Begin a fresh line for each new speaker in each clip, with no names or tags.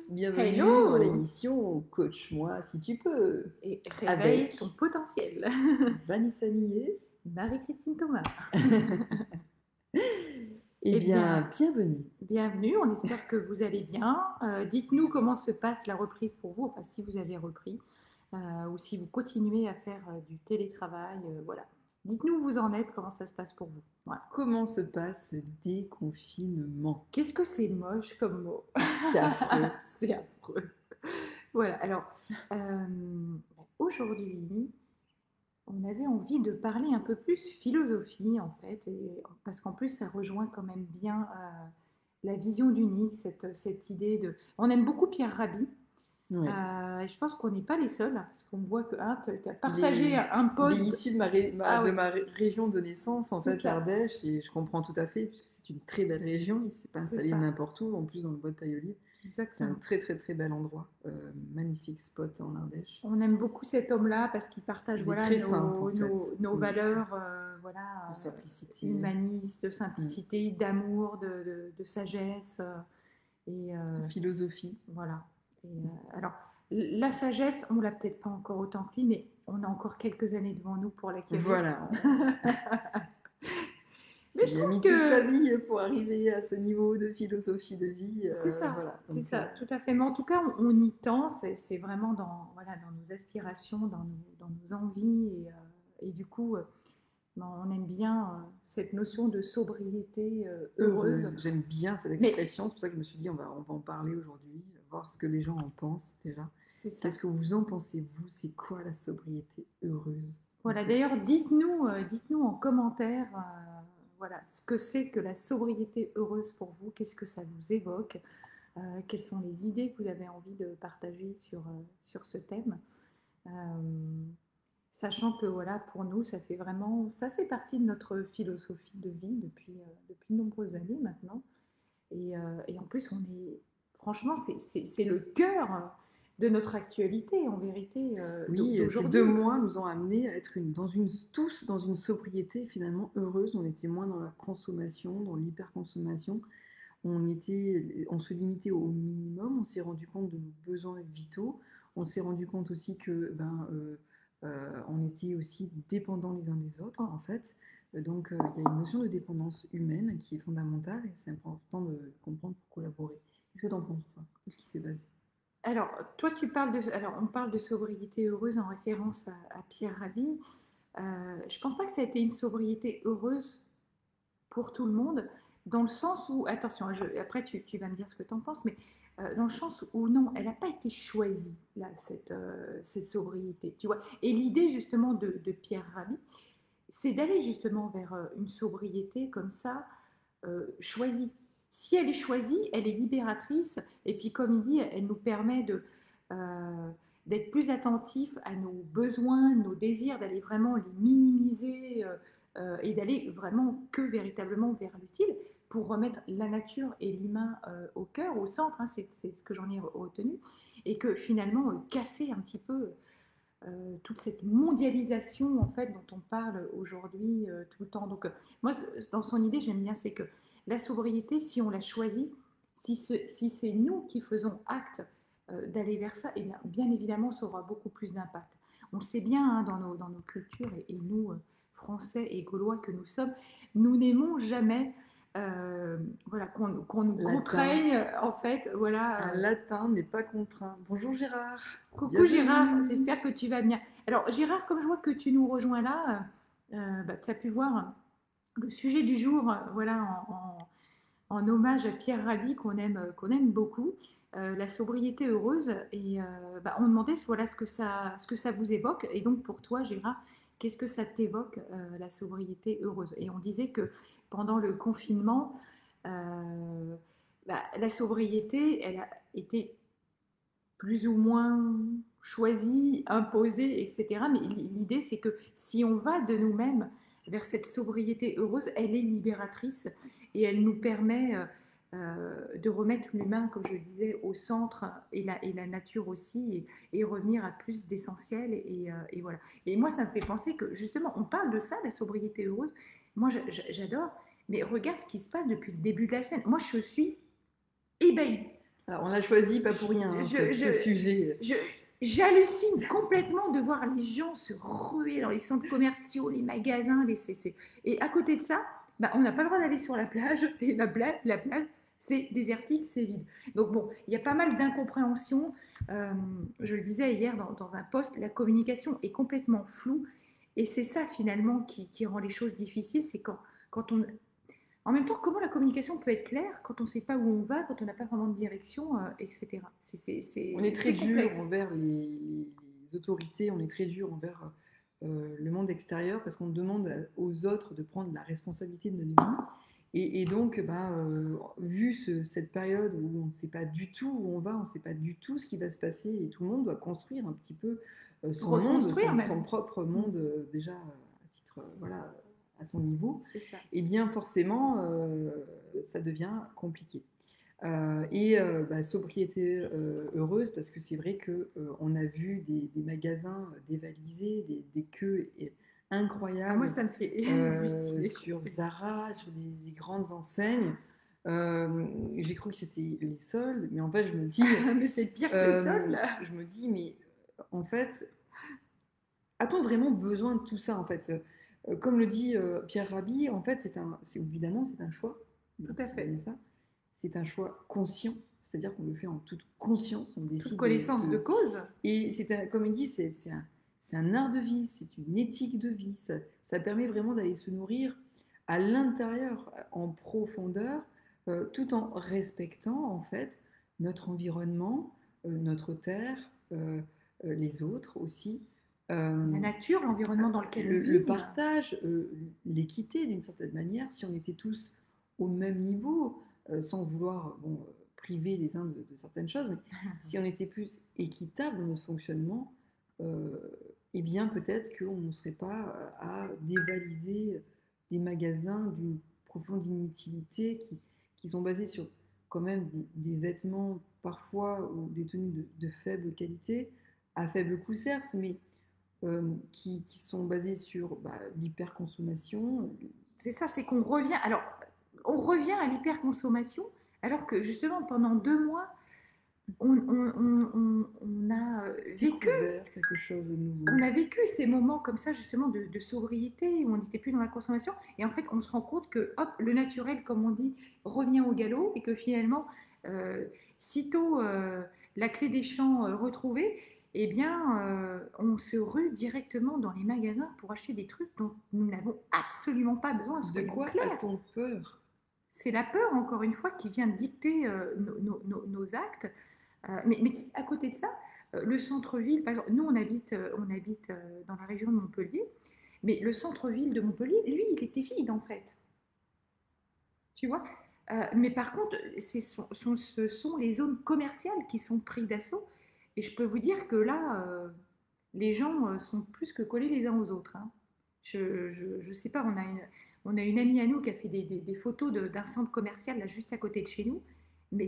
bienvenue dans
Hello
l'émission Coach-moi si tu peux,
et réveille
avec
ton potentiel.
Vanessa Millet.
Marie-Christine Thomas.
Eh
Eh
bien,
bien,
bienvenue.
bienvenue, on espère que vous allez bien. Dites-nous comment se passe la reprise pour vous, enfin si vous avez repris, ou si vous continuez à faire du télétravail, voilà. Dites-nous où vous en êtes, comment ça se passe pour vous. Voilà.
Comment se passe ce déconfinement?
Qu'est-ce que c'est moche comme mot?
C'est affreux.
C'est affreux. Voilà, alors, euh, aujourd'hui, on avait envie de parler un peu plus philosophie en fait, parce qu'en plus ça rejoint quand même bien la vision d'Uni, cette idée de... On aime beaucoup Pierre Rabhi,
Ouais.
et je pense qu'on n'est pas les seuls, hein, parce qu'on voit que hein, tu as
Il
partagé
est,
un
il est
post.
issu de
Ah oui,
région de naissance, en
c'est
fait,
ça,
l'Ardèche, et je comprends tout à fait, puisque c'est une très belle région. Il ne s'est pas
c'est
installé
ça,
n'importe où, en plus dans le bois de Pagnolier. C'est un
exactement.
très très très bel endroit, magnifique spot en Ardèche.
On aime beaucoup cet homme-là parce qu'il partage
Il est
voilà,
très simple, en fait.
nos
Mm.
valeurs
De
voilà,
simplicité.
humanistes, de
Mm.
simplicité, d'amour, de sagesse. Et
De philosophie.
voilà. Alors, la sagesse, on l'a peut-être pas encore autant que lui, mais on a encore quelques années devant nous pour l'acquérir.
Voilà.
Mais je
Il a
trouve
mis toute sa
que
vie pour arriver à ce niveau de philosophie de vie. Voilà.
c'est
Donc,
ça, tout à fait. Mais en tout cas, on y tend. C'est vraiment dans, voilà, dans nos aspirations, dans nos envies. Et du coup, ben, on aime bien cette notion de sobriété heureuse.
heureuse. J'aime bien cette
Mais
expression. C'est pour ça que je me suis dit, on va en parler aujourd'hui, voir ce que les gens en pensent déjà.
c'est ça.
Qu'est-ce que vous en pensez, vous? C'est quoi la sobriété heureuse, en
Voilà,
fait?
d'ailleurs, dites-nous en commentaire voilà, ce que c'est que la sobriété heureuse pour vous, qu'est-ce que ça vous évoque, quelles sont les idées que vous avez envie de partager sur ce thème. Euh, Sachant que voilà, pour nous, ça fait partie de notre philosophie de vie depuis de nombreuses années maintenant. Et en plus, franchement, c'est le cœur de notre actualité, en vérité,
Oui, ces
d'aujourd'hui.
2 mois nous ont amenés à être tous dans une sobriété finalement heureuse. On était moins dans la consommation, dans l'hyperconsommation. On se limitait au minimum. On s'est rendu compte de nos besoins vitaux. On s'est rendu compte aussi que on était aussi dépendants les uns des autres, en fait. Donc, il y a une notion de dépendance humaine qui est fondamentale et c'est important de comprendre pour collaborer. Qu'est-ce que tu en penses, toi? Qu'est-ce qui s'est passé?
Alors, toi, alors, on parle de sobriété heureuse en référence à Pierre Rabhi. Je pense pas que ça a été une sobriété heureuse pour tout le monde, dans le sens où, attention, après tu vas me dire ce que tu en penses, mais dans le sens où non, elle n'a pas été choisie, là, cette sobriété, tu vois. Et l'idée justement de Pierre Rabhi, c'est d'aller justement vers une sobriété comme ça, choisie. Si elle est choisie, elle est libératrice, et puis comme il dit, elle nous permet euh, d'être plus attentifs à nos besoins, nos désirs, d'aller vraiment les minimiser et d'aller vraiment que véritablement vers l'utile pour remettre la nature et l'humain au cœur, au centre, hein, c'est ce que j'en ai retenu, et que finalement casser un petit peu toute cette mondialisation en fait dont on parle aujourd'hui tout le temps. Donc moi, dans son idée, j'aime bien, c'est que la sobriété, si on la choisit, si c'est nous qui faisons acte d'aller vers ça, et bien évidemment, ça aura beaucoup plus d'impact. On le sait bien hein, dans nos cultures, et nous, Français et Gaulois que nous sommes, nous n'aimons jamais voilà, qu'on nous
Latin.
contraigne, en fait, voilà,
Un latin n'est pas contraint. Bonjour Gérard.
coucou Gérard,
Bienvenue.
j'espère que tu vas bien. Alors Gérard, comme je vois que tu nous rejoins là, bah, tu as pu voir le sujet du jour, voilà, en hommage à Pierre Rabhi qu'on aime beaucoup, la sobriété heureuse. Et bah, on demandait voilà, ce que ça vous évoque. Et donc pour toi Gérard, qu'est-ce que ça t'évoque la sobriété heureuse? Et on disait que pendant le confinement, bah, la sobriété, elle a été plus ou moins choisi, imposé, etc. Mais l'idée, c'est que si on va de nous-mêmes vers cette sobriété heureuse, elle est libératrice et elle nous permet de remettre l'humain, comme je le disais, au centre et la nature aussi, et revenir à plus d'essentiel. Et voilà. Et moi, ça me fait penser que justement, on parle de ça, la sobriété heureuse. Moi, j'adore. Mais regarde ce qui se passe depuis le début de la semaine. Moi, je suis ébahie.
Alors, on l'a choisi pas pour rien, hein,
Je,
ce sujet.
je, J'hallucine complètement de voir les gens se ruer dans les centres commerciaux, les magasins, les CC. Et à côté de ça, bah, on n'a pas le droit d'aller sur la plage. Et la plage, c'est désertique, c'est vide. Donc bon, il y a pas mal d'incompréhension. Je le disais hier dans un post, la communication est complètement floue. Et c'est ça finalement qui rend les choses difficiles. C'est quand on, en même temps, comment la communication peut être claire quand on ne sait pas où on va, quand on n'a pas vraiment de direction, etc.
On est très
C'est
dur
complexe.
envers les autorités, on est très dur envers le monde extérieur parce qu'on demande aux autres de prendre la responsabilité de notre vie. Et donc, bah, vu cette période où on ne sait pas du tout où on va, on ne sait pas du tout ce qui va se passer et tout le monde doit construire un petit peu son monde,
Reconstruire
son
même.
propre monde déjà à titre, voilà, à son niveau,
C'est ça.
et bien forcément, ça devient compliqué. Bah, sobriété heureuse, parce que c'est vrai que on a vu des magasins dévalisés, des queues
Ah, moi,
incroyables
ça me fait halluciner.
sur Zara, sur des grandes enseignes. J'ai cru que c'était les soldes, mais en fait,
Mais c'est pire que le sol, là.
je me dis, mais en fait, a-t-on vraiment besoin de tout ça en fait Comme le dit Pierre Rabhi, en fait, évidemment, c'est un choix.
Tout à fait.
Ça. C'est un choix conscient, c'est-à-dire qu'on le fait en toute conscience, on
Toute
décide
connaissance de cause.
Et comme il dit, c'est un art de vie, c'est une éthique de vie. Ça permet vraiment d'aller se nourrir à l'intérieur, en profondeur, tout en respectant en fait notre environnement, notre terre, les autres aussi.
La nature, l'environnement dans lequel on
Le
vit.
partage, l'équité d'une certaine manière, si on était tous au même niveau, sans vouloir priver les uns de certaines choses, mais si on était plus équitable dans notre fonctionnement, eh bien peut-être qu'on ne serait pas à dévaliser des magasins d'une profonde inutilité qui sont basés sur quand même des vêtements parfois ou des tenues de faible qualité, à faible coût certes, mais qui sont basés sur l'hyperconsommation.
C'est ça, c'est qu'on revient. Alors, on revient à l'hyperconsommation, alors que justement, pendant 2 mois, on a vécu.
Découvert quelque chose de nouveau.
On a vécu ces moments comme ça, justement, de sobriété, où on n'était plus dans la consommation. Et en fait, on se rend compte que, hop, le naturel, comme on dit, revient au galop. Et que finalement, sitôt la clé des champs retrouvée, eh bien, on se rue directement dans les magasins pour acheter des trucs dont nous n'avons absolument pas besoin,
De
soyons
quoi
clairs.
a-t-on peur?
C'est la peur, encore une fois, qui vient dicter nos actes. Mais à côté de ça, le centre-ville, par exemple, nous on habite dans la région de Montpellier, mais le centre-ville de Montpellier, lui, il était vide en fait. Tu vois. Mais par contre, ce sont les zones commerciales qui sont prises d'assaut. Et je peux vous dire que là, les gens sont plus que collés les uns aux autres, hein. Je sais pas, on a une amie à nous qui a fait des photos d'un centre commercial là juste à côté de chez nous. Mais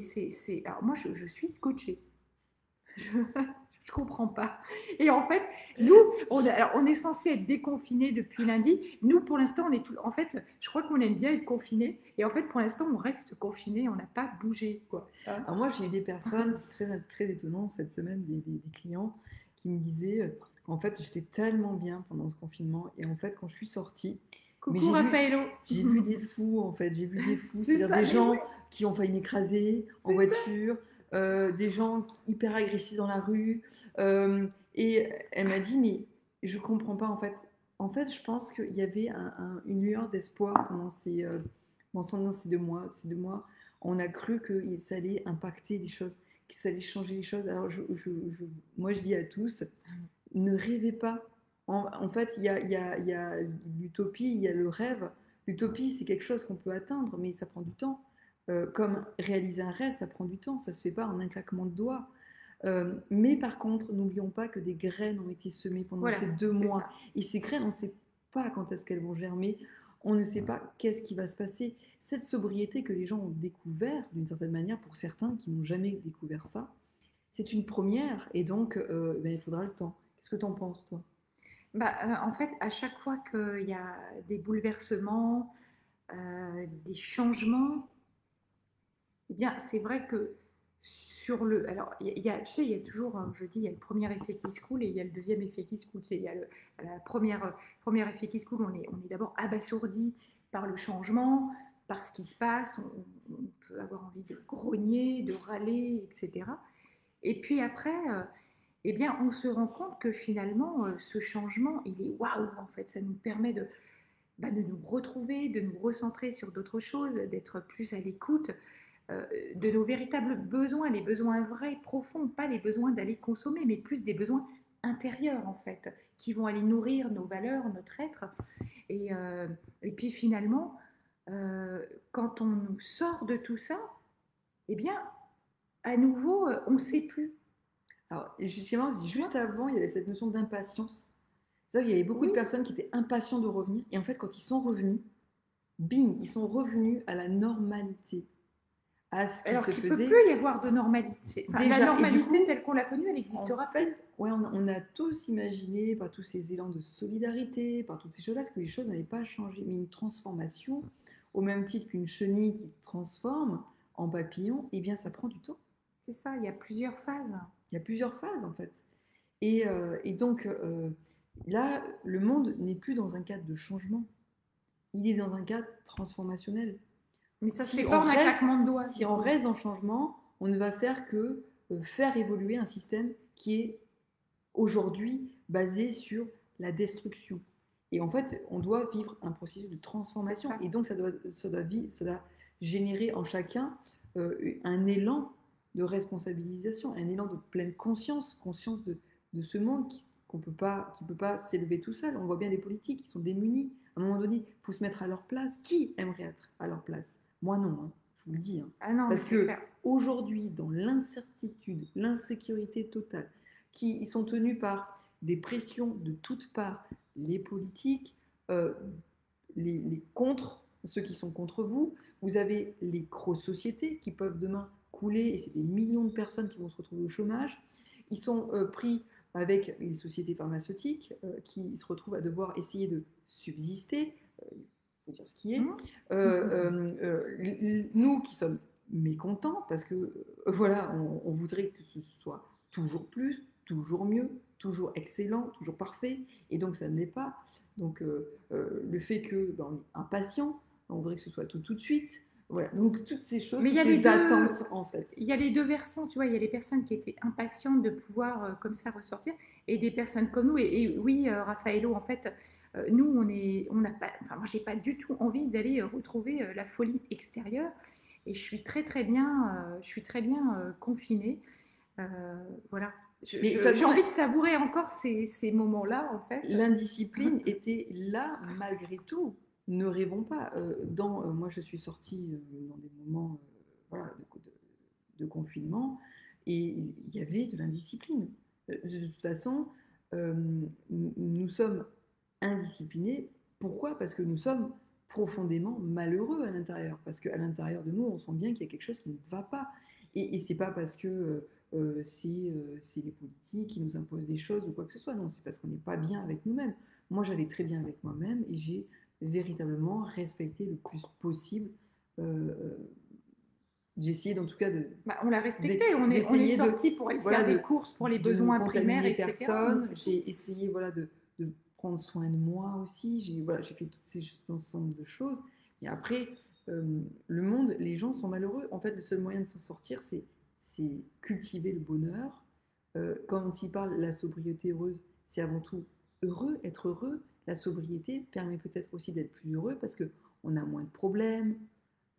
alors moi, je suis scotchée. Je ne comprends pas. Et en fait, nous, on est censé être déconfinés depuis lundi. Nous, pour l'instant, on est tout. En fait, je crois qu'on aime bien être confinés. Et en fait, pour l'instant, on reste confinés. On n'a pas bougé, quoi. Hein.
Alors moi, j'ai eu des personnes, c'est très étonnant cette semaine, des clients qui me disaient, en fait, j'étais tellement bien pendant ce confinement. Et en fait, quand je suis sortie,
Coucou Raffaello.
J'ai vu des fous, en fait. J'ai vu des fous.
C'est
C'est-à-dire
ça,
des gens
oui.
qui ont failli m'écraser en voiture, des gens hyper agressifs dans la rue. Et elle m'a dit, mais je comprends pas, en fait. En fait, je pense qu'il y avait une lueur d'espoir pendant ces 2 mois. Ces 2 mois, on a cru que ça allait impacter les choses, que ça allait changer les choses. Alors, moi, je dis à tous, ne rêvez pas. En fait, il y a l'utopie, il y a le rêve. L'utopie, c'est quelque chose qu'on peut atteindre, mais ça prend du temps. Comme réaliser un rêve, ça prend du temps, ça ne se fait pas en un claquement de doigts. Mais par contre, n'oublions pas que des graines ont été semées pendant
Voilà,
ces 2 mois.
ça.
Et ces graines, on ne sait pas quand est-ce qu'elles vont germer, on ne sait pas qu'est-ce qui va se passer. Cette sobriété que les gens ont découvert, d'une certaine manière, pour certains qui n'ont jamais découvert ça, c'est une première, et donc il faudra le temps. Qu'est-ce que tu en penses, toi?
Bah, en fait, à chaque fois qu'il y a des bouleversements, des changements, eh bien, c'est vrai que Alors, tu sais, il y a toujours, je dis, il y a le premier effet qui se coule et il y a le deuxième effet qui se coule. Tu sais, il y a la premier effet qui se coule, on est d'abord abasourdi par le changement, par ce qui se passe, on peut avoir envie de grogner, de râler, etc. Et puis après, eh bien, on se rend compte que finalement, ce changement, il est waouh, en fait, ça nous permet de nous retrouver, de nous recentrer sur d'autres choses, d'être plus à l'écoute de nos véritables besoins, les besoins vrais, profonds, pas les besoins d'aller consommer, mais plus des besoins intérieurs en fait, qui vont aller nourrir nos valeurs, notre être. Et, euh, et puis finalement, quand on nous sort de tout ça, eh bien, à nouveau, on ne sait plus.
Alors, et justement,
Tu
juste
vois.
avant, il y avait cette notion d'impatience. C'est-à-dire qu'il y avait beaucoup de
Oui,
personnes qui étaient impatients de revenir. Et en fait, quand ils sont revenus, bing, ils sont revenus à la normalité, à ce qui
alors
se
qu'il ne peut
faisait
plus y avoir de normalité. Enfin, la
déjà. Et du
normalité
coup,
telle qu'on l'a connue, elle
en
n'existera plus.
fait, ouais, on a tous imaginé par tous ces élans de solidarité, par toutes ces choses-là, que les choses n'avaient pas changé. Mais une transformation, au même titre qu'une chenille qui se transforme en papillon, eh bien, ça prend du temps.
C'est ça, il y a plusieurs phases.
Il y a plusieurs phases, en fait. Et donc, là, le monde n'est plus dans un cadre de changement. Il est dans un cadre transformationnel.
Mais ça ne se
Si
fait
on
pas en un
reste,
claquement de doigts,
si
je
on
trouve.
reste dans le changement, on ne va faire que faire évoluer un système qui est aujourd'hui basé sur la destruction. Et en fait, on doit vivre un processus de
C'est
transformation.
ça.
Et donc, ça doit générer en chacun un élan de responsabilisation, un élan de pleine conscience, conscience de ce monde qui ne peut pas s'élever tout seul. On voit bien les politiques qui sont démunis. À un moment donné, il faut se mettre à leur place. Qui aimerait être à leur place? Moi, non, hein, je vous le dis. Hein.
Ah non, mais
Parce
c'est
que
clair.
aujourd'hui, dans l'incertitude, l'insécurité totale, qui sont tenus par des pressions de toutes parts, les politiques, euh, les contre, ceux qui sont contre vous. Vous avez les grosses sociétés qui peuvent demain couler et c'est des millions de personnes qui vont se retrouver au chômage. Ils sont pris avec les sociétés pharmaceutiques qui se retrouvent à devoir essayer de subsister. Il faut dire ce qui est.
Mmh.
Nous qui sommes mécontents parce que voilà, on voudrait que ce soit toujours plus, toujours mieux, toujours excellent, toujours parfait, et donc ça ne l'est pas. Donc le fait que on est impatient, on voudrait que ce soit tout de suite. Voilà, donc toutes ces choses,
Mais il y
toutes
a les
ces
deux,
attentes en fait.
il y a les deux versants, tu vois. Il y a les personnes qui étaient impatientes de pouvoir comme ça ressortir, et des personnes comme nous. Et oui, Raffaello, en fait, nous, on n'a pas, enfin, moi, j'ai pas du tout envie d'aller retrouver la folie extérieure. Et je suis très bien confinée. Voilà.
Mais de toute
J'ai
façon,
envie de savourer encore ces moments-là, en fait.
l'indiscipline était là malgré tout. Ne rêvons pas. Moi, je suis sortie dans des moments voilà, de confinement et il y avait de l'indiscipline. De toute façon, euh, nous sommes indisciplinés. Pourquoi? Parce que nous sommes profondément malheureux à l'intérieur. Parce qu'à l'intérieur de nous, on sent bien qu'il y a quelque chose qui ne va pas. Et c'est pas parce que c'est les politiques qui nous imposent des choses ou quoi que ce soit. Non, c'est parce qu'on n'est pas bien avec nous-mêmes. Moi, j'allais très bien avec moi-même et j'ai véritablement respecté le plus possible. Euh, j'ai essayé, en tout cas,
Bah, on l'a respecté. On est
d'essayer
sorti pour aller
voilà,
faire des courses pour les
de ne
besoins primaires,
contaminer
etc. Mais
personne.
c'est tout.
J'ai essayé voilà, de prendre soin de moi aussi. J'ai fait toutes ces ensemble de choses. Et après, le monde, les gens sont malheureux. En fait, le seul moyen de s'en sortir, c'est cultiver le bonheur. Quand il parle de la sobriété heureuse, c'est avant tout heureux, être heureux. La sobriété permet peut-être aussi d'être plus heureux parce qu'on a moins de problèmes,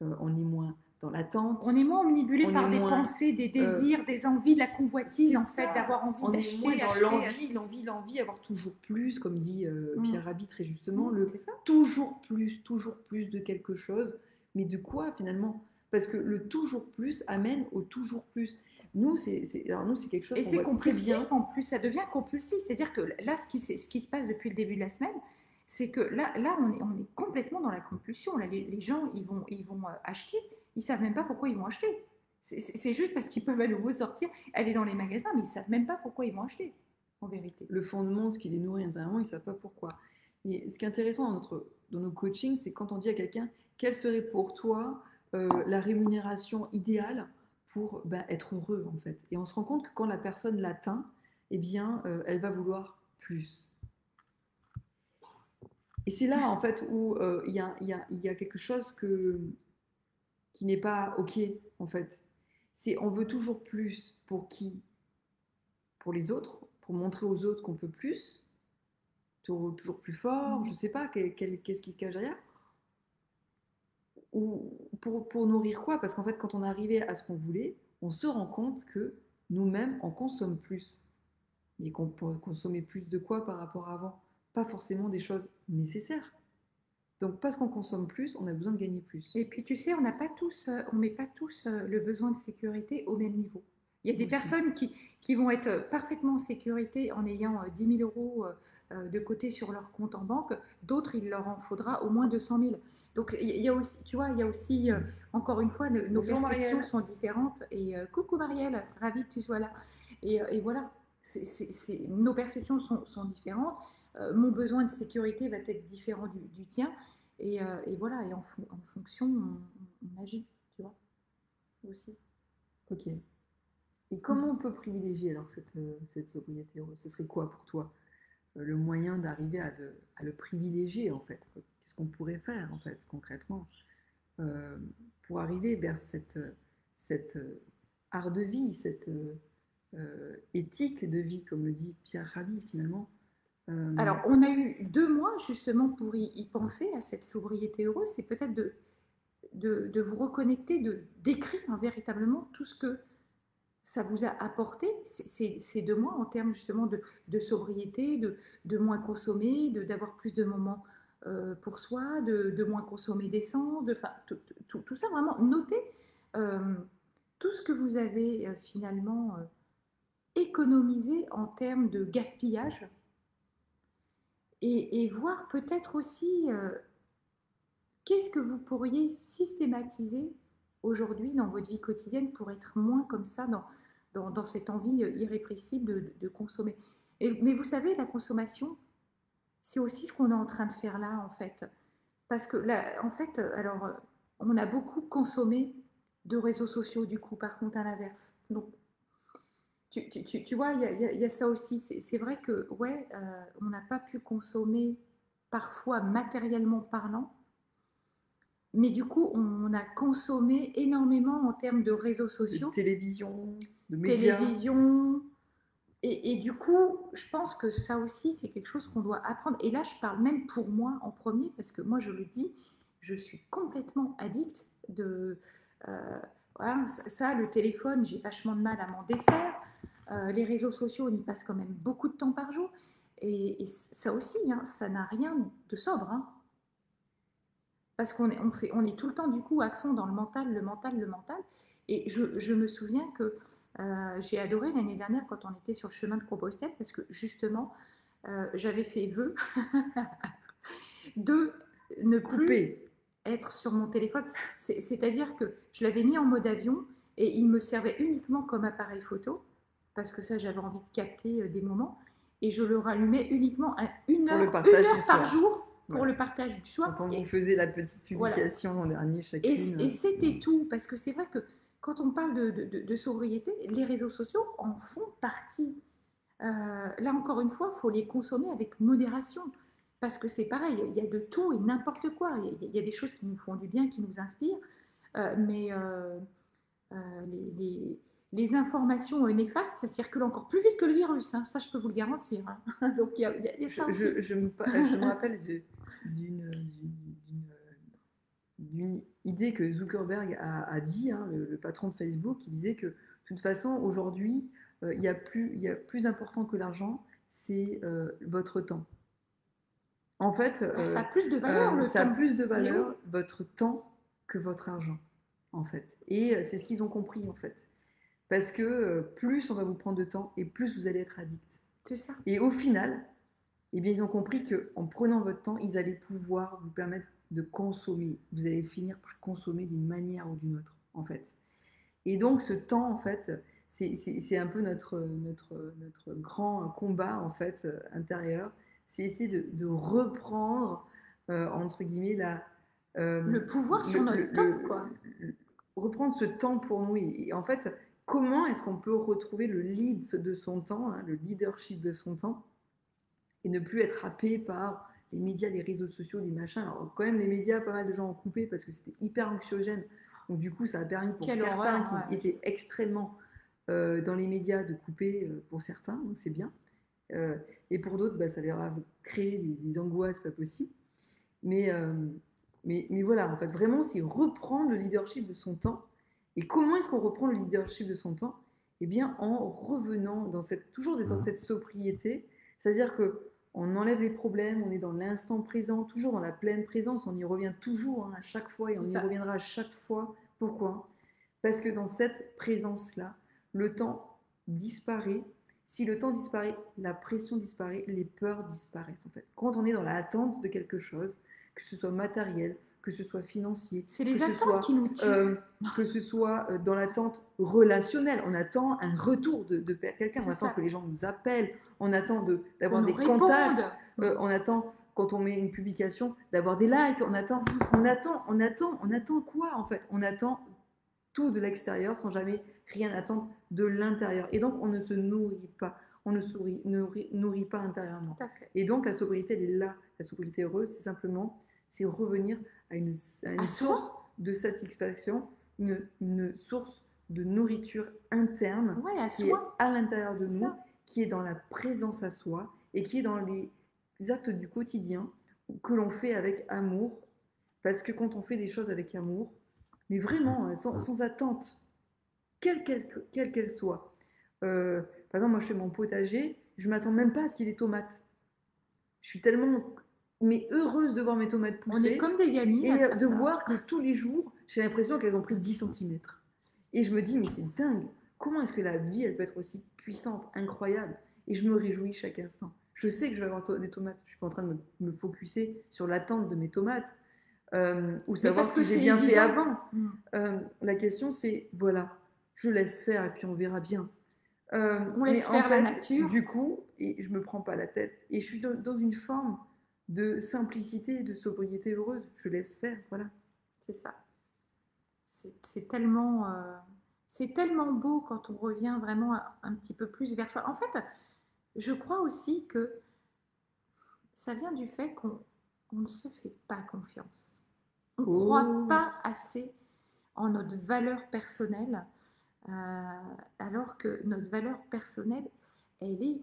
on est moins dans
On
l'attente,
est moins omnibulé
on est
par des
moins
pensées, des
euh,
désirs, des envies, de la convoitise,
c'est
en fait,
ça.
d'avoir envie
On est moins
d'acheter,
dans
acheter,
l'envie,
acheter.
l'envie, avoir toujours plus, comme dit
Mm.
Pierre Rabhi très justement, le
C'est ça.
toujours plus de quelque chose. Mais de quoi finalement? Parce que le toujours plus amène au toujours plus. Alors nous, c'est quelque chose
Et
qu'on
c'est
voit très
compulsif
bien.
en plus, ça devient compulsif. C'est-à-dire que là, ce qui se passe depuis le début de la semaine, c'est que là on est complètement dans la compulsion. Là, les gens, ils vont acheter, ils savent même pas pourquoi ils vont acheter. C'est juste parce qu'ils peuvent à nouveau sortir, aller dans les magasins, mais ils savent même pas pourquoi ils vont acheter, en vérité.
Le fondement, ce qui les nourrit intérieurement, ils ne savent pas pourquoi. Mais ce qui est intéressant dans nos coachings, c'est quand on dit à quelqu'un quelle serait pour toi la rémunération idéale pour être heureux, en fait. Et on se rend compte que quand la personne l'atteint, eh bien, elle va vouloir plus. Et c'est là, en fait, où il y a quelque chose qui n'est pas OK, en fait. C'est on veut toujours plus pour qui? Pour les autres, pour montrer aux autres qu'on peut plus, toujours plus fort, je sais pas, qu'est-ce qui se cache derrière? Ou pour nourrir quoi? Parce qu'en fait, quand on est arrivé à ce qu'on voulait, on se rend compte que nous-mêmes, on consomme plus. Et qu'on peut consommer plus de quoi par rapport à avant? Pas forcément des choses nécessaires. Donc, parce qu'on consomme plus, on a besoin de gagner plus.
Et puis tu sais, on n'a pas tous, on met pas tous le besoin de sécurité au même niveau. Il y a des
Aussi.
personnes qui vont être parfaitement en sécurité en ayant 10 000 euros de côté sur leur compte en banque. D'autres, il leur en faudra au moins 200 000. Donc il y a aussi, tu vois, il y a aussi, encore une fois, nos
Bonjour,
perceptions
Marielle.
sont différentes. Et coucou Marielle, ravie que tu sois là. Et voilà, nos perceptions sont différentes. Mon besoin de sécurité va être différent du tien. Et voilà, et en fonction, on agit, tu vois, aussi.
Ok. Et comment on peut privilégier alors cette sobriété heureuse? Ce serait quoi pour toi le moyen d'arriver à le privilégier en fait? Qu'est-ce qu'on pourrait faire en fait concrètement euh, pour arriver vers cette art de vie, cette éthique de vie, comme le dit Pierre Rabhi finalement?
Alors, on a eu 2 mois justement pour y penser à cette sobriété heureuse. C'est peut-être de vous reconnecter, d'écrire véritablement tout ce que ça vous a apporté ces 2 mois en termes justement de sobriété, de moins consommer, d'avoir plus de moments pour soi, de moins consommer d'essence, tout ça vraiment noter euh, tout ce que vous avez finalement économisé en termes de gaspillage et voir peut-être aussi qu'est-ce que vous pourriez systématiser aujourd'hui dans votre vie quotidienne pour être moins comme ça dans cette envie irrépressible de consommer. Mais vous savez, la consommation, c'est aussi ce qu'on est en train de faire là, en fait. Parce que là, en fait, alors, on a beaucoup consommé de réseaux sociaux, du coup, par contre, à l'inverse. Donc, tu vois, il y a ça aussi. C'est vrai que, ouais, on n'a pas pu consommer parfois matériellement parlant, mais du coup, on a consommé énormément en termes de réseaux
De
sociaux,
télévision, de médias.
télévision. Et du coup, je pense que ça aussi, c'est quelque chose qu'on doit apprendre. Et là, je parle même pour moi en premier, parce que moi, je le dis, je suis complètement addict de... euh, voilà, ça, le téléphone, j'ai vachement de mal à m'en défaire. Les réseaux sociaux, on y passe quand même beaucoup de temps par jour. Et ça aussi, hein, ça n'a rien de sobre. Hein. Parce on est tout le temps du coup à fond dans le mental, le mental, le mental. Et je me souviens que j'ai adoré l'année dernière quand on était sur le chemin de Compostelle parce que justement, j'avais fait vœu de ne plus
Coupé.
être sur mon téléphone. C'est-à-dire que je l'avais mis en mode avion et il me servait uniquement comme appareil photo parce que ça, j'avais envie de capter des moments. Et je le rallumais uniquement
Pour le
une
partage du
heure par
soir.
jour pour
Voilà.
le partage du soir.
Quand on vous
Et
faisait la petite
voilà.
publication l'an dernier,
Et
chacune.
c'était tout, parce que c'est vrai que quand on parle de sobriété, les réseaux sociaux en font partie. Là encore une fois, il faut les consommer avec modération, parce que c'est pareil, il y a de tout et n'importe quoi. Il y a des choses qui nous font du bien, qui nous inspirent, mais les informations néfastes, ça circule encore plus vite que le virus, hein, ça je peux vous le garantir. Hein. Donc il y a ça aussi.
Je me rappelle d'une idée que Zuckerberg a dit, hein, le patron de Facebook, qui disait que de toute façon, aujourd'hui, il y a plus important que l'argent, c'est votre temps. En fait,
Ça a plus de valeur le
ça a
temps.
plus de
Mais oui.
valeur votre temps que votre argent, en fait. Et c'est ce qu'ils ont compris, en fait. Parce que plus on va vous prendre de temps et plus vous allez être addict.
C'est ça.
Et au final, eh bien, ils ont compris qu'en prenant votre temps, ils allaient pouvoir vous permettre de consommer. Vous allez finir par consommer d'une manière ou d'une autre, en fait. Et donc, ce temps, en fait, c'est un peu notre grand combat, en fait, intérieur. C'est essayer de reprendre, entre guillemets,
le pouvoir sur notre temps, quoi.
reprendre ce temps pour nous. Et en fait, comment est-ce qu'on peut retrouver le lead de son temps, hein, le leadership de son temps, et ne plus être happé par les médias, les réseaux sociaux, les machins. Alors quand même, les médias, pas mal de gens ont coupé parce que c'était hyper anxiogène. Donc du coup, ça a permis pour
Quelle
certains
horreur,
qui
ouais.
étaient extrêmement dans les médias de couper pour certains, donc c'est bien. Euh, et pour d'autres, bah, ça leur a créé des angoisses pas possibles. Mais, euh, mais voilà, en fait, vraiment, c'est reprendre le leadership de son temps. Et comment est-ce qu'on reprend le leadership de son temps? Eh bien, en revenant dans toujours dans cette sobriété, c'est-à-dire que on enlève les problèmes, on est dans l'instant présent, toujours dans la pleine présence, on y revient toujours hein, à chaque fois et on y
Ça.
reviendra à chaque fois. Pourquoi? Parce que dans cette présence-là, le temps disparaît. Si le temps disparaît, la pression disparaît, les peurs disparaissent en fait. Quand on est dans l'attente de quelque chose, que ce soit matériel, que ce soit financier,
C'est les attentes qui nous tuent.
que ce soit dans l'attente relationnelle, on attend un retour de quelqu'un, on attend
Ça.
que les gens nous appellent, on attend d'avoir
Qu'on nous
des contacts,
réponde.
on attend quand on met une publication d'avoir des likes, on attend quoi en fait? On attend tout de l'extérieur sans jamais rien attendre de l'intérieur. Et donc, on ne se nourrit pas. On ne se nourrit pas intérieurement. Et donc, la sobriété, elle est là. La sobriété heureuse, c'est simplement, c'est revenir à une source de satisfaction, une source de nourriture interne qui est à l'intérieur de nous, qui est dans la présence à soi et qui est dans les actes du quotidien que l'on fait avec amour. Parce que quand on fait des choses avec amour, mais vraiment, sans attente, quelle qu'elle soit. Par exemple, moi, je fais mon potager, je ne m'attends même pas à ce qu'il y ait des tomates. Je suis tellement heureuse de voir mes tomates pousser.
On est comme des gamines.
Et de voir que tous les jours, j'ai l'impression qu'elles ont pris 10 cm. Et je me dis, mais c'est dingue. Comment est-ce que la vie, elle peut être aussi puissante, incroyable? Et je me réjouis chaque instant. Je sais que je vais avoir des tomates. Je ne suis pas en train de me focuser sur l'attente de mes tomates. Ou savoir si j'ai bien fait avant. La question, c'est, voilà, je laisse faire et puis on verra bien.
On laisse faire la nature.
Du coup, et je ne me prends pas la tête, et je suis dans une forme de simplicité, de sobriété heureuse. Je laisse faire, voilà.
C'est ça. C'est tellement beau quand on revient vraiment un petit peu plus vers soi. En fait, je crois aussi que ça vient du fait qu'on ne se fait pas confiance. On ne croit pas assez en notre valeur personnelle, alors que notre valeur personnelle, elle est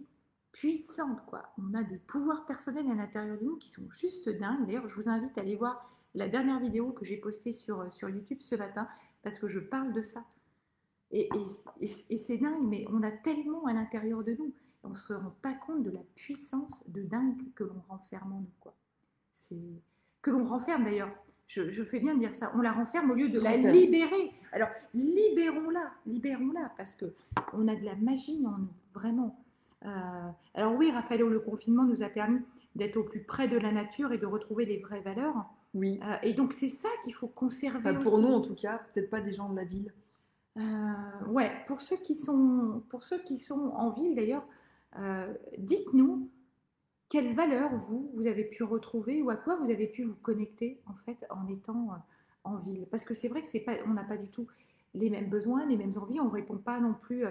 puissante, quoi. On a des pouvoirs personnels à l'intérieur de nous qui sont juste dingues. D'ailleurs, je vous invite à aller voir la dernière vidéo que j'ai postée sur YouTube ce matin, parce que je parle de ça. Et c'est dingue, mais on a tellement à l'intérieur de nous, on ne se rend pas compte de la puissance de dingue que l'on renferme en nous, quoi. Que l'on renferme d'ailleurs. Je fais bien de dire ça. On la renferme au lieu de la libérer. Alors, libérons-la, parce qu'on a de la magie en nous, vraiment. Alors oui, Raphaël, le confinement nous a permis d'être au plus près de la nature et de retrouver des vraies valeurs.
Oui.
Et donc, c'est ça qu'il faut conserver
pour aussi. Nous, en tout cas, peut-être pas des gens de la ville.
Ouais, pour ceux qui sont en ville d'ailleurs, dites-nous quelles valeurs vous avez pu retrouver ou à quoi vous avez pu vous connecter en fait en étant en ville. Parce que c'est vrai que on n'a pas du tout les mêmes besoins, les mêmes envies, on ne répond pas non plus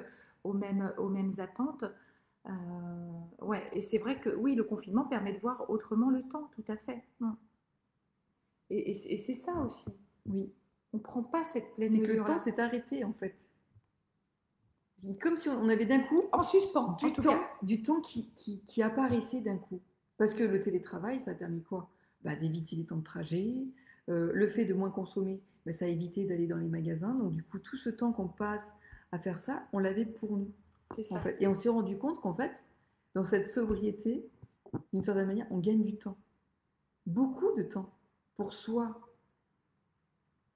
aux mêmes attentes. Ouais, et c'est vrai que oui, le confinement permet de voir autrement le temps, tout à fait. Et c'est ça aussi, oui. On ne prend pas cette pleine mesure.
C'est que le temps s'est arrêté en fait. Comme si on avait d'un coup
en suspens
du temps qui apparaissait d'un coup. Parce que le télétravail, ça a permis quoi? D'éviter les temps de trajet. Le fait de moins consommer, ça a évité d'aller dans les magasins. Donc du coup, tout ce temps qu'on passe à faire ça, on l'avait pour nous.
C'est ça.
En fait. Et on s'est rendu compte qu'en fait, dans cette sobriété, d'une certaine manière, on gagne du temps. Beaucoup de temps pour soi.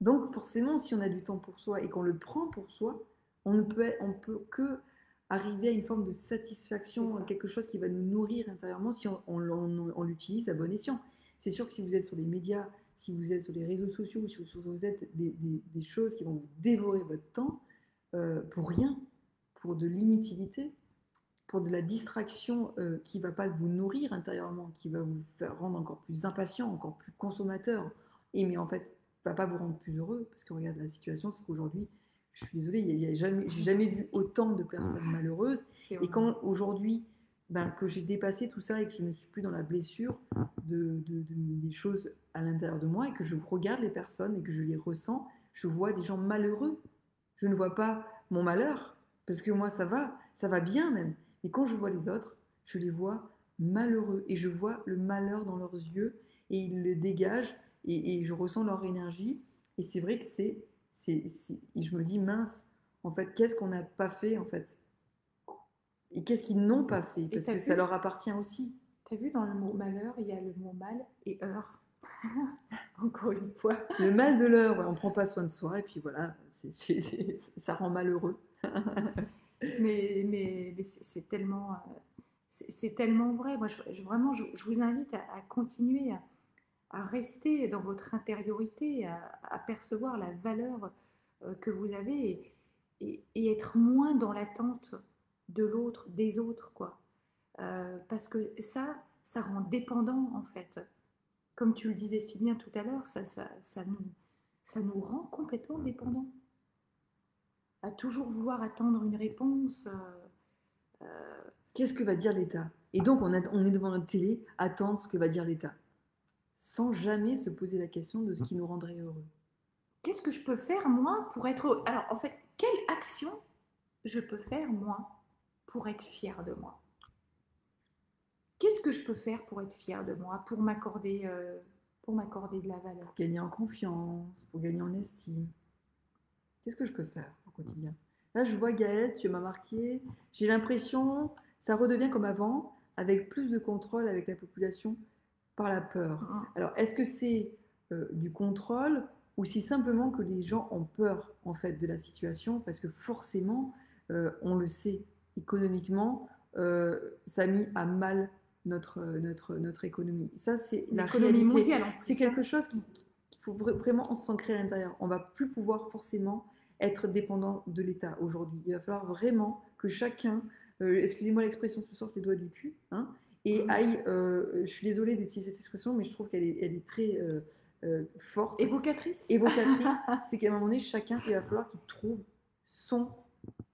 Donc forcément, si on a du temps pour soi et qu'on le prend pour soi, on ne peut que arriver à une forme de satisfaction, quelque chose qui va nous nourrir intérieurement si on l'utilise à bon escient. C'est sûr que si vous êtes sur les médias, si vous êtes sur les réseaux sociaux, si vous êtes des choses qui vont vous dévorer votre temps, pour rien, pour de l'inutilité, pour de la distraction qui ne va pas vous nourrir intérieurement, qui va vous faire rendre encore plus impatient, encore plus consommateur, et mais en fait, va pas vous rendre plus heureux, parce que regarde, la situation, c'est qu'aujourd'hui, je suis désolée, j'ai jamais vu autant de personnes malheureuses. Et quand aujourd'hui, que j'ai dépassé tout ça et que je ne suis plus dans la blessure des choses à l'intérieur de moi et que je regarde les personnes et que je les ressens, je vois des gens malheureux. Je ne vois pas mon malheur, parce que moi, ça va bien même. Mais quand je vois les autres, je les vois malheureux et je vois le malheur dans leurs yeux et ils le dégagent et je ressens leur énergie. Et c'est vrai que et je me dis, mince, en fait, qu'est-ce qu'on n'a pas fait, en fait? Et qu'est-ce qu'ils n'ont pas fait? Parce que ça leur appartient aussi.
Tu as vu, dans le mot malheur, il y a le mot mal et heure. Encore une fois.
Le mal de l'heure, on ne prend pas soin de soi et puis voilà, ça rend malheureux.
mais c'est tellement vrai. Moi, vraiment, je vous invite à continuer à rester dans votre intériorité, à percevoir la valeur que vous avez et être moins dans l'attente de l'autre, des autres, quoi. Parce que ça rend dépendant, en fait. Comme tu le disais si bien tout à l'heure, ça nous rend complètement dépendants. À toujours vouloir attendre une réponse.
Qu'est-ce que va dire l'État? Et donc, on est devant notre télé, attendre ce que va dire l'État, sans jamais se poser la question de ce qui nous rendrait heureux.
Qu'est-ce que je peux faire, moi, pour être heureux? Alors, en fait, quelle action je peux faire, moi, pour être fière de moi? Qu'est-ce que je peux faire pour être fière de moi, pour m'accorder de la valeur?
Pour gagner en confiance, pour gagner en estime. Qu'est-ce que je peux faire au quotidien? Là, je vois Gaëlle, tu m'as marqué. J'ai l'impression, ça redevient comme avant, avec plus de contrôle avec la population par la peur. Alors, est-ce que c'est du contrôle ou si simplement que les gens ont peur en fait de la situation parce que forcément, on le sait, économiquement, ça a mis à mal notre économie. Ça, c'est la réalité
mondiale.
C'est quelque chose qu'il faut vraiment s'ancrer à l'intérieur. On va plus pouvoir forcément être dépendant de l'État aujourd'hui. Il va falloir vraiment que chacun, excusez-moi l'expression, se sorte les doigts du cul, hein, et aille, je suis désolée d'utiliser cette expression, mais je trouve qu'elle est très forte.
Évocatrice.
C'est qu'à un moment donné, chacun, il va falloir qu'il trouve son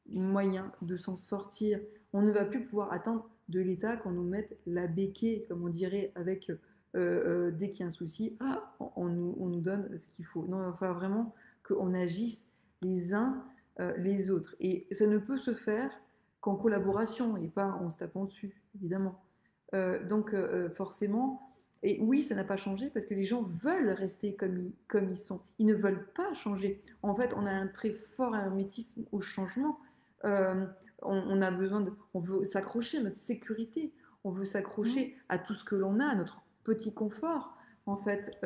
moyen de s'en sortir. On ne va plus pouvoir attendre de l'État qu'on nous mette la béquille, comme on dirait, avec dès qu'il y a un souci, on nous donne ce qu'il faut. Non, il va falloir vraiment qu'on agisse les uns les autres. Et ça ne peut se faire qu'en collaboration et pas en se tapant dessus, évidemment. Donc forcément, et oui, ça n'a pas changé parce que les gens veulent rester comme ils sont. Ils ne veulent pas changer. En fait, on a un très fort hermétisme au changement. On a besoin on veut s'accrocher à notre sécurité. On veut s'accrocher à tout ce que l'on a, à notre petit confort, en fait,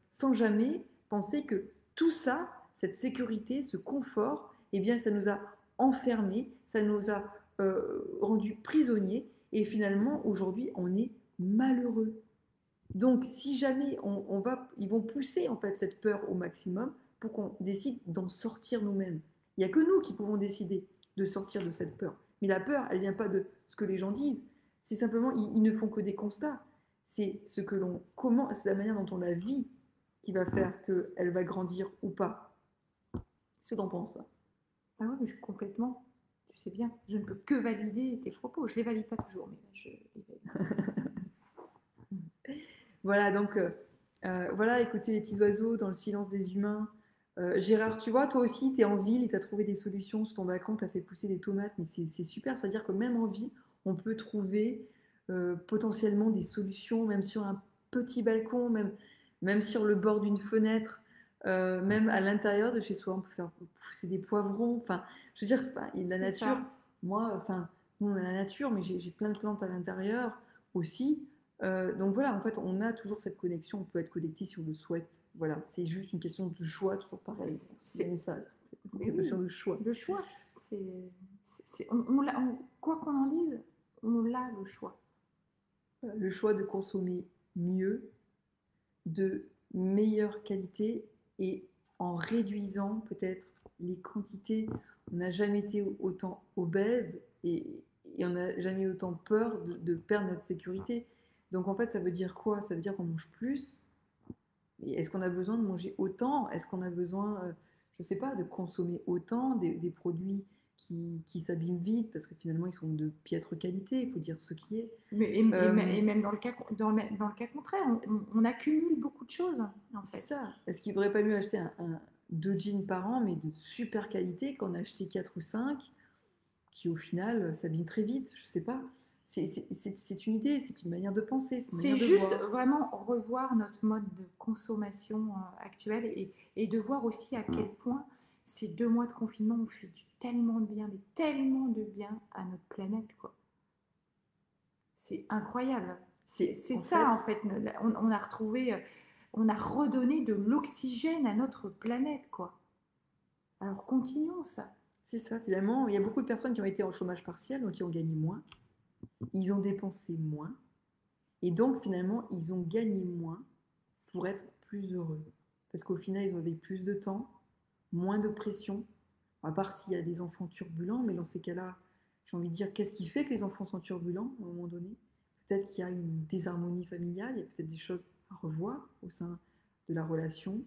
sans jamais penser que tout ça, cette sécurité, ce confort, eh bien, ça nous a enfermés, ça nous a rendus prisonniers, et finalement, aujourd'hui, on est malheureux. Donc, si jamais ils vont pousser en fait cette peur au maximum pour qu'on décide d'en sortir nous-mêmes. Il n'y a que nous qui pouvons décider de sortir de cette peur. Mais la peur, elle ne vient pas de ce que les gens disent. C'est simplement, ils ne font que des constats. C'est ce que c'est la manière dont on la vit qui va faire qu'elle va grandir ou pas. Ce dont pense toi?
Ah oui, mais complètement. Tu sais bien, je ne peux que valider tes propos. Je ne les valide pas toujours, mais je les valide.
Voilà, donc, voilà, écouter les petits oiseaux dans le silence des humains. Gérard, tu vois, toi aussi, tu es en ville et tu as trouvé des solutions sur ton balcon, tu as fait pousser des tomates, mais c'est super, c'est-à-dire que même en ville, on peut trouver potentiellement des solutions, même sur un petit balcon, même sur le bord d'une fenêtre, même à l'intérieur de chez soi, on peut faire pousser des poivrons. Enfin, je veux dire, la nature, ça. Moi, nous on a la nature, mais j'ai plein de plantes à l'intérieur aussi. Donc voilà, en fait, on a toujours cette connexion, on peut être connecté si on le souhaite. Voilà, c'est juste une question de choix, toujours pareil. C'est ça, une question de choix.
Le choix, quoi qu'on en dise, on a le choix.
Le choix de consommer mieux, de meilleure qualité et en réduisant peut-être les quantités. On n'a jamais été autant obèse et on n'a jamais eu autant peur de perdre notre sécurité. Donc en fait, ça veut dire quoi? Ça veut dire qu'on mange plus, Et est-ce qu'on a besoin de manger autant? Est-ce qu'on a besoin, je ne sais pas, de consommer autant des produits qui s'abîment vite parce que finalement ils sont de piètre qualité, il faut dire ce qui est.
Et même dans le cas, dans le cas contraire, on accumule beaucoup de choses, en
C'est
fait.
ça. Est-ce qu'il ne faudrait pas mieux acheter deux jeans par an, mais de super qualité, qu'en acheter 4 ou 5 qui au final s'abîment très vite? Je ne sais pas. C'est une idée, c'est une manière de penser, c'est une
C'est
manière de
juste
voir.
vraiment revoir notre mode de consommation actuel et de voir aussi à quel point ces 2 mois de confinement ont fait tellement de bien, mais tellement de bien à notre planète, quoi. C'est incroyable. C'est
En
ça,
fait,
en fait. On a retrouvé, on a redonné de l'oxygène à notre planète, quoi. Alors continuons ça.
c'est ça. Finalement, il y a beaucoup de personnes qui ont été en chômage partiel, donc qui ont gagné moins. Ils ont dépensé moins. Et donc, finalement, ils ont gagné moins pour être plus heureux. Parce qu'au final, ils avaient plus de temps, moins de pression, à part s'il y a des enfants turbulents, mais dans ces cas-là, j'ai envie de dire, qu'est-ce qui fait que les enfants sont turbulents à un moment donné? Peut-être qu'il y a une désharmonie familiale, il y a peut-être des choses à revoir au sein de la relation,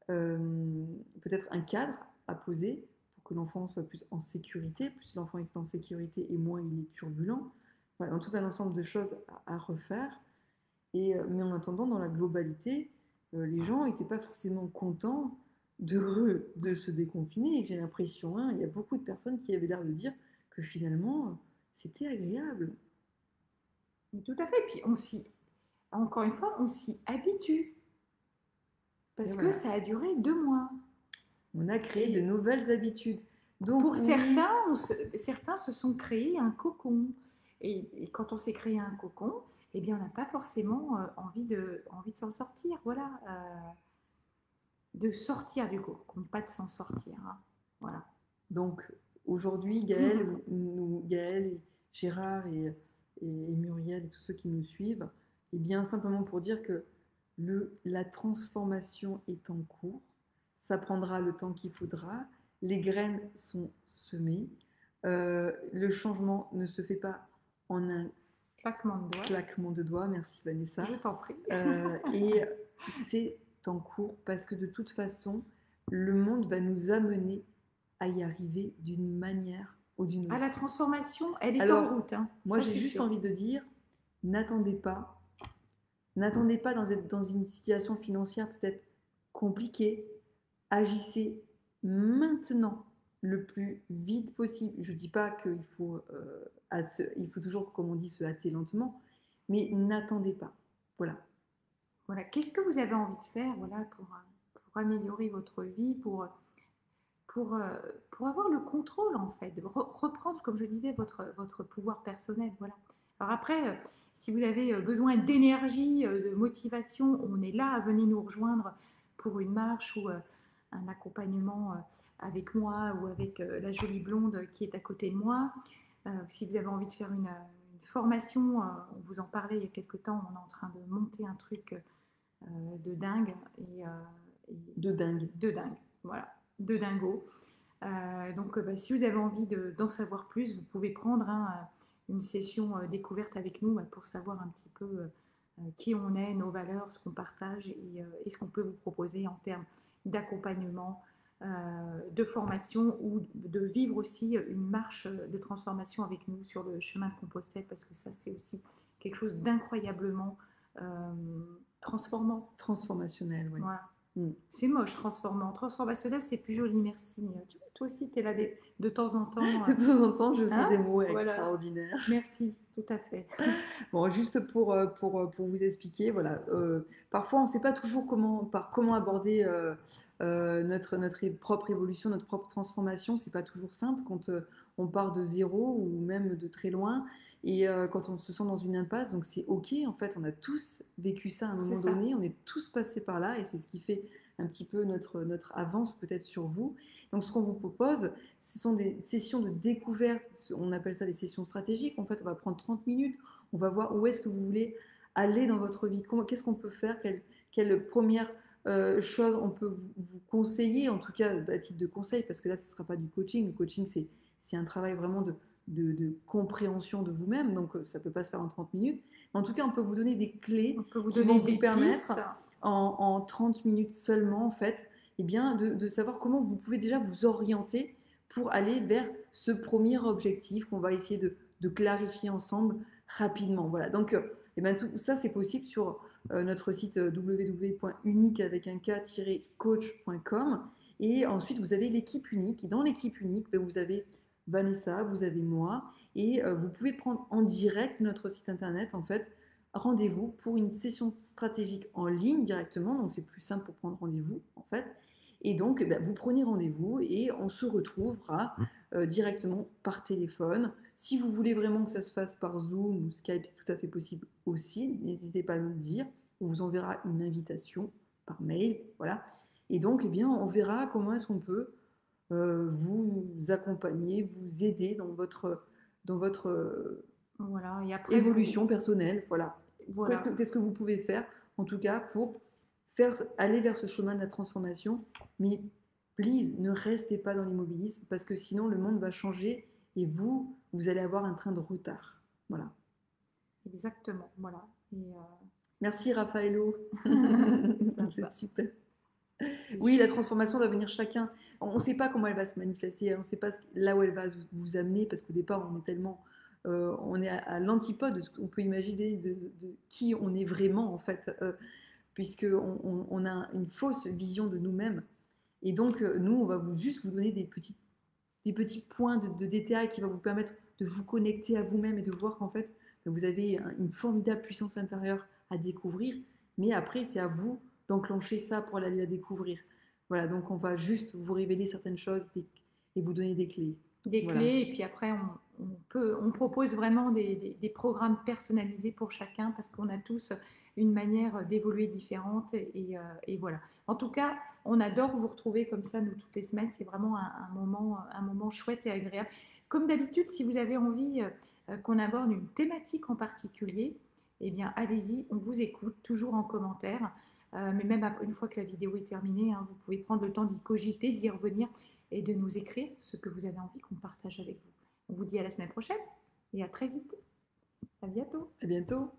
peut-être un cadre à poser pour que l'enfant soit plus en sécurité. Plus l'enfant est en sécurité et moins il est turbulent. Voilà, dans tout un ensemble de choses à refaire. Mais en attendant, dans la globalité, les gens n'étaient pas forcément contents, d'heureux de se déconfiner. J'ai l'impression, hein, il y a beaucoup de personnes qui avaient l'air de dire que finalement, c'était agréable.
Mais tout à fait. Puis encore une fois, on s'y habitue.
Et
Parce que
voilà,
ça a duré 2 mois.
on a créé de
Et
nouvelles habitudes. Donc
pour
oui,
certains, certains se sont créés un cocon. Et quand on s'est créé un cocon, eh bien, on n'a pas forcément envie de s'en sortir. Voilà. De sortir du cocon, pas de s'en sortir, hein. Voilà.
donc aujourd'hui, Gaël et Gérard et Muriel et tous ceux qui nous suivent, et bien simplement pour dire que la transformation est en cours, ça prendra le temps qu'il faudra, les graines sont semées, le changement ne se fait pas en un
Claquement de doigts.
claquement de doigts, merci Vanessa,
Je t'en prie.
et c'est en cours parce que de toute façon, le monde va nous amener à y arriver d'une manière ou d'une
Ah,
autre.
la transformation, elle est en
Alors,
route, hein.
moi
Ça,
j'ai
c'est
juste
sûr.
envie de dire, n'attendez pas, n'attendez pas d'être dans une situation financière peut-être compliquée, agissez maintenant le plus vite possible. Je ne dis pas qu'il faut, il faut toujours, comme on dit, se hâter lentement, mais n'attendez pas. Voilà.
Voilà. Qu'est-ce que vous avez envie de faire, voilà, pour améliorer votre vie, pour, euh, pour avoir le contrôle, en fait, de reprendre, comme je disais, votre pouvoir personnel. Voilà. Alors après, si vous avez besoin d'énergie, de motivation, on est là, venez nous rejoindre pour une marche ou un accompagnement avec moi ou avec la jolie blonde qui est à côté de moi. Si vous avez envie de faire une formation, on vous en parlait il y a quelques temps, on est en train de monter un truc de dingue
De dingue.
de dingue, voilà, de dingo. Donc, bah, si vous avez envie d'en savoir plus, vous pouvez prendre une session découverte avec nous pour savoir un petit peu qui on est, nos valeurs, ce qu'on partage et ce qu'on peut vous proposer en termes d'accompagnement, de formation ou de vivre aussi une marche de transformation avec nous sur le chemin de Compostelle parce que ça, c'est aussi quelque chose d'incroyablement transformant.
Transformationnel, oui.
Voilà.
Mm.
C'est moche, transformant. Transformationnel, c'est plus joli, merci. Toi aussi, tu es là de temps en temps.
De temps en temps, je sors
Hein,
des mots
voilà.
extraordinaires.
Merci, tout à fait.
Bon, juste pour vous expliquer, voilà, parfois on ne sait pas toujours comment aborder notre propre évolution, notre propre transformation. C'est pas toujours simple quand on part de zéro ou même de très loin et quand on se sent dans une impasse. Donc c'est ok, en fait, on a tous vécu ça à un moment donné, on est tous passés par là et c'est ce qui fait un petit peu notre avance peut-être sur vous. Donc ce qu'on vous propose, ce sont des sessions de découverte, on appelle ça des sessions stratégiques. En fait, on va prendre 30 minutes. On va voir où est-ce que vous voulez aller dans votre vie. Qu'est-ce qu'on peut faire? Quelle première chose on peut vous conseiller, en tout cas à titre de conseil, parce que là, ce ne sera pas du coaching. Le coaching, c'est un travail vraiment de compréhension de vous-même, donc ça ne peut pas se faire en 30 minutes. Mais en tout cas, on peut vous donner des clés
On peut vous
qui
donner
vont
des
vous permettre
pistes.
en 30 minutes seulement, en fait, eh bien, de savoir comment vous pouvez déjà vous orienter pour aller vers ce premier objectif qu'on va essayer de clarifier ensemble rapidement. Voilà. Donc, eh bien, tout ça, c'est possible sur notre site www.unique avec un k-coach.com. Et ensuite, vous avez l'équipe unique. Et dans l'équipe unique, ben, vous avez Vanessa, vous avez moi. Et vous pouvez prendre en direct notre site internet, en fait, rendez-vous pour une session stratégique en ligne directement. Donc, c'est plus simple pour prendre rendez-vous, en fait. Et donc, ben, vous prenez rendez-vous et on se retrouvera directement par téléphone. Si vous voulez vraiment que ça se fasse par Zoom ou Skype, c'est tout à fait possible aussi. N'hésitez pas à nous le dire. On vous enverra une invitation par mail. Voilà. Et donc, eh bien, on verra comment est-ce qu'on peut vous accompagner, vous aider dans votre
Voilà. Et après,
évolution personnelle. Voilà.
voilà.
Qu'est-ce que vous pouvez faire, en tout cas, pour aller vers ce chemin de la transformation. Mais please, ne restez pas dans l'immobilisme parce que sinon le monde va changer et vous allez avoir un train de retard. Voilà.
Exactement. Voilà. Et,
Merci Raffaello. C'est super. Oui, la transformation doit venir chacun. On ne sait pas comment elle va se manifester, on ne sait pas là où elle va vous amener parce qu'au départ, on est tellement. On est à l'antipode de ce qu'on peut imaginer de qui on est vraiment en fait. Puisqu'on a une fausse vision de nous-mêmes. Et donc, nous, on va juste vous donner des petits points de détail qui vont vous permettre de vous connecter à vous-même et de voir qu'en fait, vous avez une formidable puissance intérieure à découvrir. Mais après, c'est à vous d'enclencher ça pour aller la découvrir. Voilà, donc on va juste vous révéler certaines choses et vous donner des clés.
Des
Voilà.
clés, et puis après, on propose vraiment des programmes personnalisés pour chacun parce qu'on a tous une manière d'évoluer différente. Et voilà. En tout cas, on adore vous retrouver comme ça, nous, toutes les semaines. C'est vraiment un moment chouette et agréable. Comme d'habitude, si vous avez envie qu'on aborde une thématique en particulier, eh bien, allez-y, on vous écoute, toujours en commentaire. Mais même une fois que la vidéo est terminée, hein, vous pouvez prendre le temps d'y cogiter, d'y revenir et de nous écrire ce que vous avez envie qu'on partage avec vous. On vous dit à la semaine prochaine et à très vite. À bientôt.
À bientôt.